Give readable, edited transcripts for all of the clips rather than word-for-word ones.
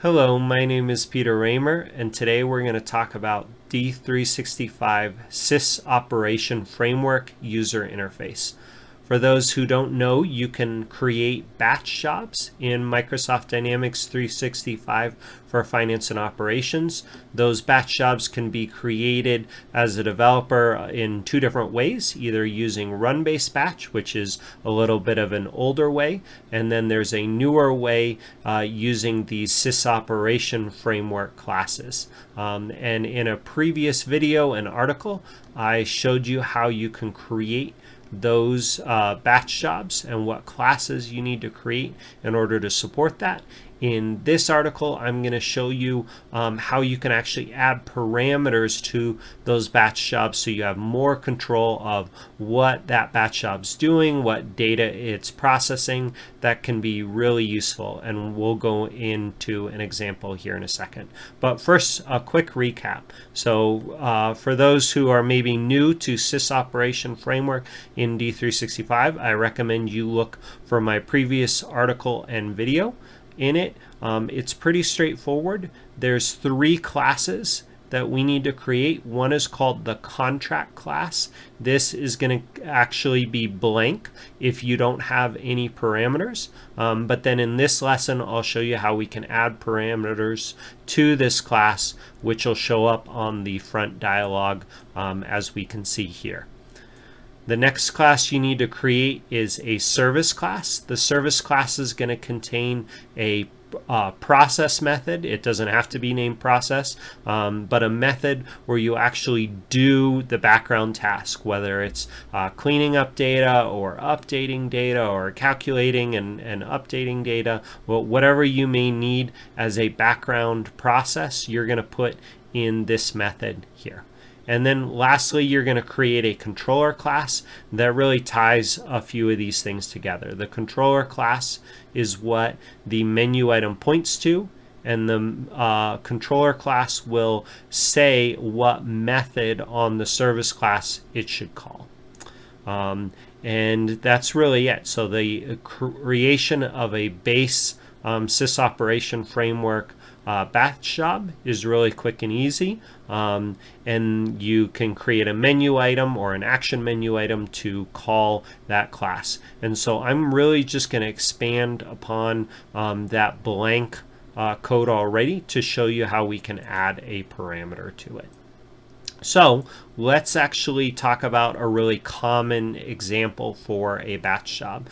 Hello, my name is Peter Raymer, and today we're going to talk about D365 SysOperation Framework User Interface. For those who don't know, you can create batch jobs in Microsoft Dynamics 365 for finance and operations. Those batch jobs can be created as a developer in two different ways, either using run-based batch, which is a little bit of an older way, and then there's a newer way using the SysOperation Framework classes. And in a previous video and article, I showed you how you can create those batch jobs and what classes you need to create in order to support that. In this article, I'm going to show you how you can actually add parameters to those batch jobs so you have more control of what that batch job's doing, what data it's processing. That can be really useful, and we'll go into an example here in a second. But first, a quick recap. So for those who are maybe new to SysOperation Framework in D365, I recommend you look for my previous article and video. In it, it's pretty straightforward. There's three classes that we need to create. One is called the contract class. This is going to actually be blank if you don't have any parameters. But then in this lesson, I'll show you how we can add parameters to this class, which will show up on the front dialog as we can see here. The next class you need to create is a service class. The service class is going to contain a process method. It doesn't have to be named process, but a method where you actually do the background task, whether it's cleaning up data or updating data or calculating and updating data. Well, whatever you may need as a background process, you're going to put in this method here. And then lastly, you're going to create a controller class that really ties a few of these things together. The controller class is what the menu item points to, and the controller class will say what method on the service class it should call. And that's really it. So the creation of a base SysOperation Framework batch job is really quick and easy, and you can create a menu item or an action menu item to call that class. And so I'm really just going to expand upon that blank code already to show you how we can add a parameter to it. So let's actually talk about a really common example for a batch job.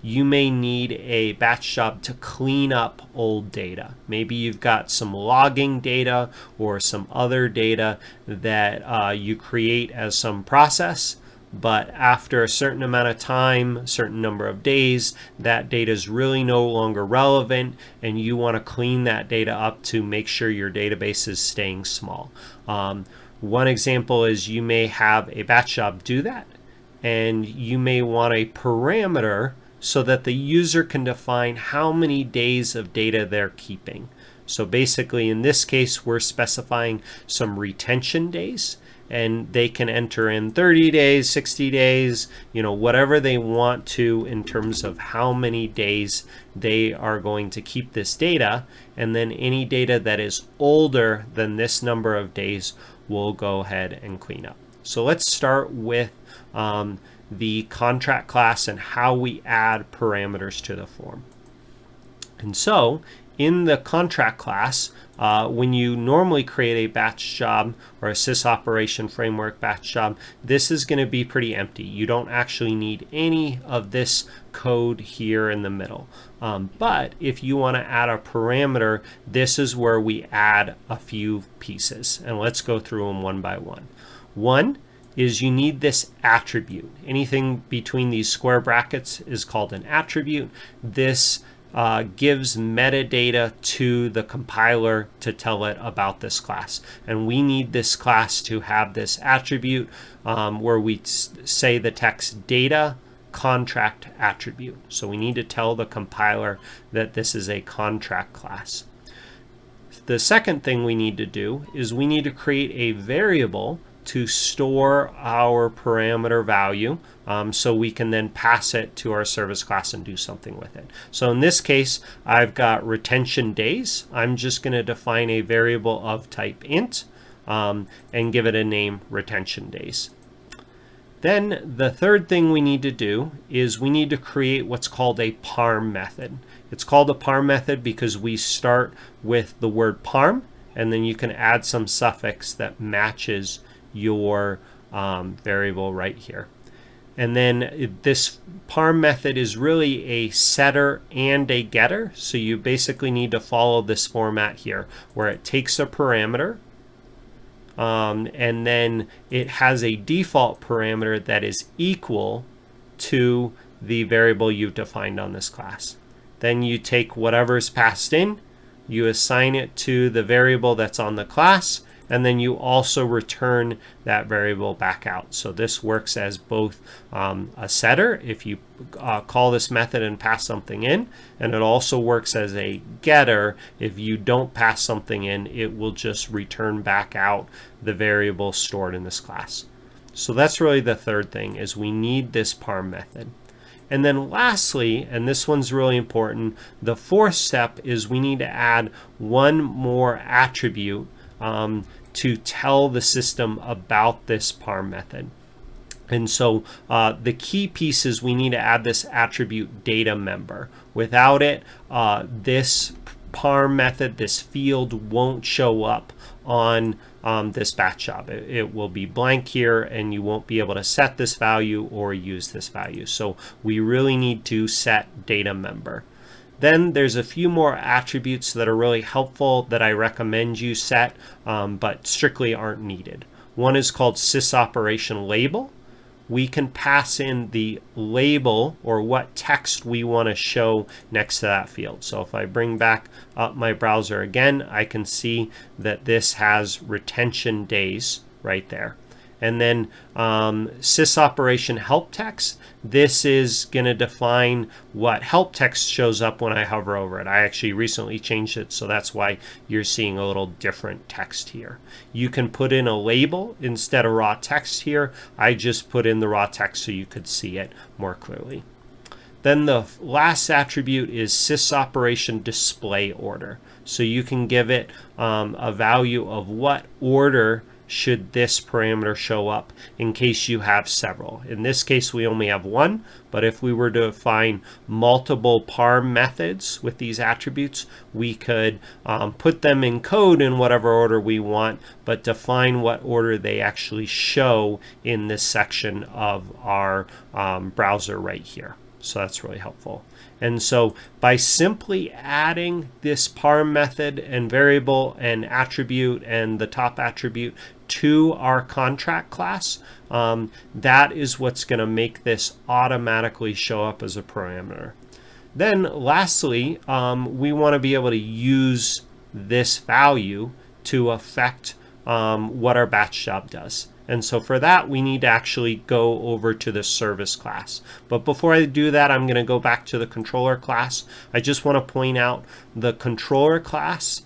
You may need a batch job to clean up old data. Maybe you've got some logging data or some other data that you create as some process, but after a certain amount of time, a certain number of days, that data is really no longer relevant, and you want to clean that data up to make sure your database is staying small. One example is you may have a batch job do that, and you may want a parameter so that the user can define how many days of data they're keeping. So basically in this case, we're specifying some retention days, and they can enter in 30 days, 60 days, whatever they want to in terms of how many days they are going to keep this data. And then any data that is older than this number of days we'll go ahead and clean up. So let's start with the contract class and how we add parameters to the form. And so in the contract class, when you normally create a batch job or a SysOperation Framework batch job, this is going to be pretty empty. You don't actually need any of this code here in the middle. But if you want to add a parameter, this is where we add a few pieces. And let's go through them one by one. One is you need this attribute. Anything between these square brackets is called an attribute. This gives metadata to the compiler to tell it about this class. And we need this class to have this attribute where we say the text data contract attribute. So we need to tell the compiler that this is a contract class. The second thing we need to do is we need to create a variable to store our parameter value so we can then pass it to our service class and do something with it. So in this case, I've got retention days. I'm just going to define a variable of type int and give it a name, retention days. Then the third thing we need to do is we need to create what's called a Parm method. It's called a Parm method because we start with the word Parm, and then you can add some suffix that matches your variable right here. And then this Parm method is really a setter and a getter. So you basically need to follow this format here where it takes a parameter and then it has a default parameter that is equal to the variable you've defined on this class. Then you take whatever's passed in, you assign it to the variable that's on the class, and then you also return that variable back out. So this works as both a setter if you call this method and pass something in, and it also works as a getter. If you don't pass something in, it will just return back out the variable stored in this class. So that's really the third thing, is we need this Parm method. And then lastly, and this one's really important, the fourth step is we need to add one more attribute to tell the system about this Parm method. And so the key piece is we need to add this attribute DataMember. Without it, this Parm method, this field, won't show up on this batch job. It will be blank here, and you won't be able to set this value or use this value. So we really need to set DataMember. Then there's a few more attributes that are really helpful that I recommend you set, but strictly aren't needed. One is called SysOperation Label. We can pass in the label or what text we want to show next to that field. So if I bring back up my browser again, I can see that this has retention days right there. And then SysOperation help text, this is going to define what help text shows up when I hover over it. I actually recently changed it, so that's why you're seeing a little different text here. You can put in a label instead of raw text here. I just put in the raw text so you could see it more clearly. Then the last attribute is SysOperation display order. So you can give it a value of what order should this parameter show up in case you have several. In this case, we only have one, but if we were to define multiple Parm methods with these attributes, we could put them in code in whatever order we want, but define what order they actually show in this section of our browser right here. So that's really helpful. And so by simply adding this Parm method and variable and attribute and the top attribute to our contract class, that is what's going to make this automatically show up as a parameter. Then lastly, we want to be able to use this value to affect what our batch job does. And so for that, we need to actually go over to the service class. But before I do that, I'm going to go back to the controller class. I just want to point out the controller class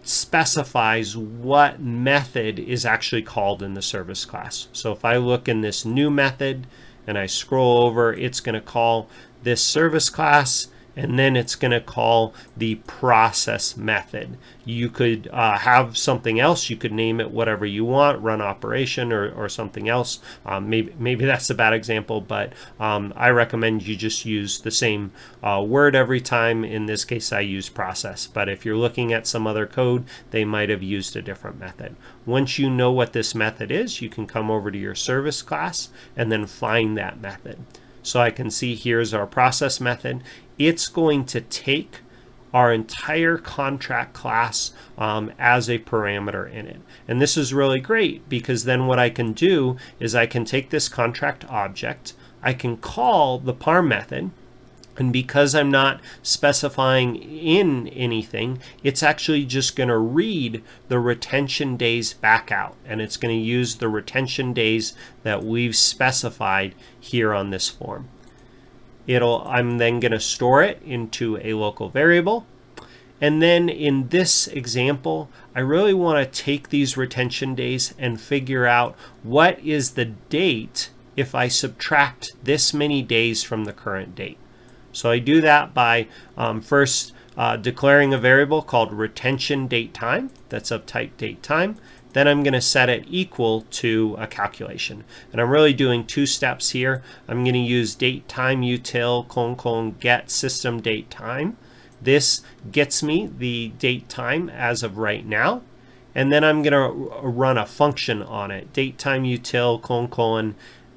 specifies what method is actually called in the service class. So if I look in this new method and I scroll over, it's going to call this service class, and then it's going to call the process method. You could have something else. You could name it whatever you want, run operation or something else. Maybe that's a bad example, but I recommend you just use the same word every time. In this case, I use process. But if you're looking at some other code, they might have used a different method. Once you know what this method is, you can come over to your service class and then find that method. So I can see here's our process method. It's going to take our entire contract class as a parameter in it. And this is really great because then what I can do is I can take this contract object, I can call the Parm method, and because I'm not specifying in anything, it's actually just going to read the retention days back out, and it's going to use the retention days that we've specified here on this form. I'm then going to store it into a local variable, And then in this example, I really want to take these retention days and figure out what is the date if I subtract this many days from the current date. So I do that by first declaring a variable called retention date time, that's of type date time. Then I'm going to set it equal to a calculation. And I'm really doing two steps here. I'm going to use date time util : get system date time. This gets me the date time as of right now. And then I'm going to run a function on it. Date time util :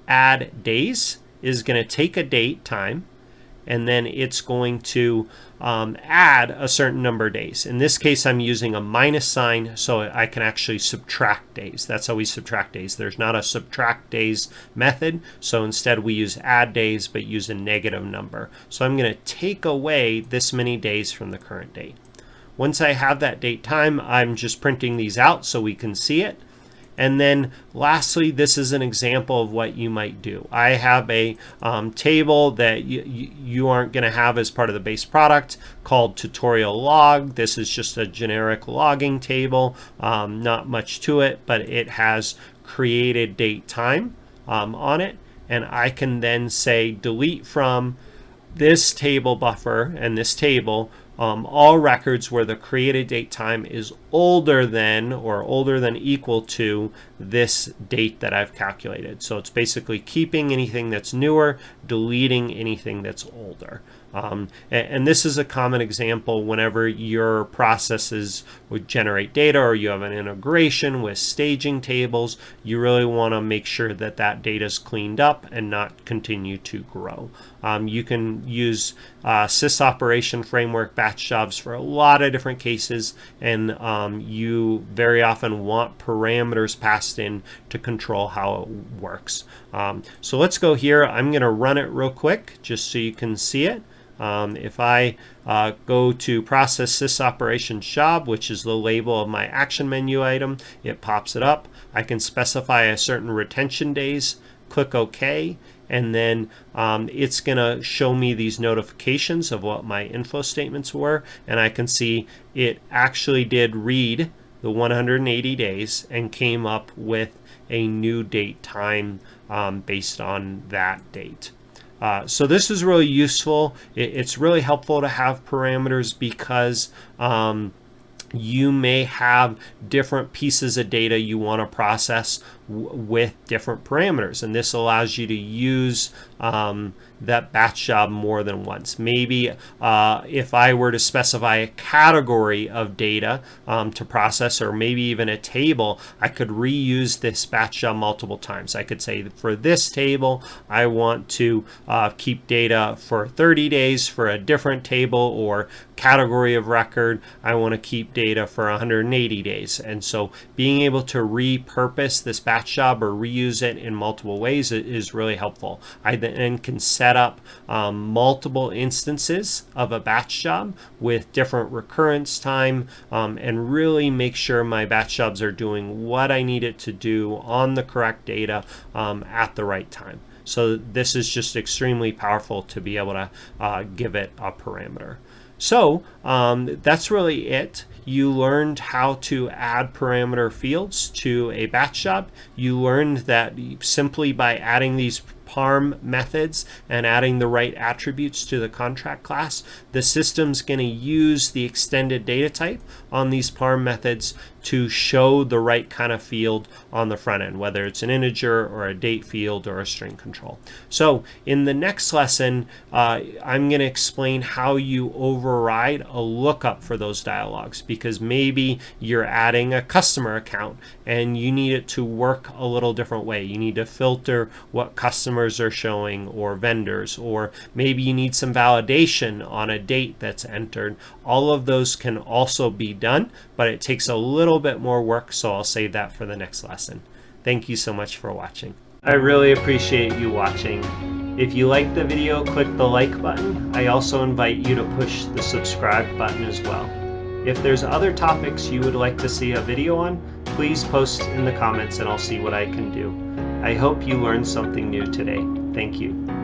add days is going to take a date time, and then it's going to add a certain number of days. In this case, I'm using a minus sign so I can actually subtract days. That's how we subtract days. There's not a subtract days method, so instead we use add days but use a negative number. So I'm going to take away this many days from the current date. Once I have that date time, I'm just printing these out so we can see it. And then lastly, this is an example of what you might do. I have a table that you aren't going to have as part of the base product called tutorial log. This is just a generic logging table, not much to it, but it has created date time on it. And I can then say delete from this table buffer and this table all records where the created date time is older than or older than equal to this date that I've calculated. So it's basically keeping anything that's newer, deleting anything that's older. And this is a common example whenever your processes would generate data or you have an integration with staging tables. You really want to make sure that that data is cleaned up and not continue to grow. You can use SysOperation Framework batch jobs for a lot of different cases, and you very often want parameters passed in to control how it works. So let's go here. I'm going to run it real quick just so you can see it. If I go to process SysOperation job, which is the label of my action menu item, it pops it up. I can specify a certain retention days, click OK, and then it's going to show me these notifications of what my info statements were, and I can see it actually did read the 180 days and came up with a new date time based on that date. So this is really useful. It's really helpful to have parameters because you may have different pieces of data you want to process with different parameters, and this allows you to use that batch job more than once. Maybe if I were to specify a category of data to process, or maybe even a table, I could reuse this batch job multiple times. I could say for this table I want to keep data for 30 days. For a different table or category of record, I want to keep data for 180 days. And so being able to repurpose this batch job or reuse it in multiple ways is really helpful. I then can set up multiple instances of a batch job with different recurrence time and really make sure my batch jobs are doing what I need it to do on the correct data at the right time. So this is just extremely powerful to be able to give it a parameter. So that's really it. You learned how to add parameter fields to a batch job. You learned that simply by adding these Parm methods and adding the right attributes to the contract class, the system's going to use the extended data type on these Parm methods to show the right kind of field on the front end, whether it's an integer or a date field or a string control. So in the next lesson, I'm going to explain how you override a lookup for those dialogues, because maybe you're adding a customer account and you need it to work a little different way. You need to filter what customers are showing or vendors, or maybe you need some validation on a date that's entered. All of those can also be done, but it takes a little bit more work, so I'll save that for the next lesson. Thank you so much for watching. I really appreciate you watching. If you liked the video, click the like button. I also invite you to push the subscribe button as well. If there's other topics you would like to see a video on, please post in the comments and I'll see what I can do. I hope you learned something new today. Thank you.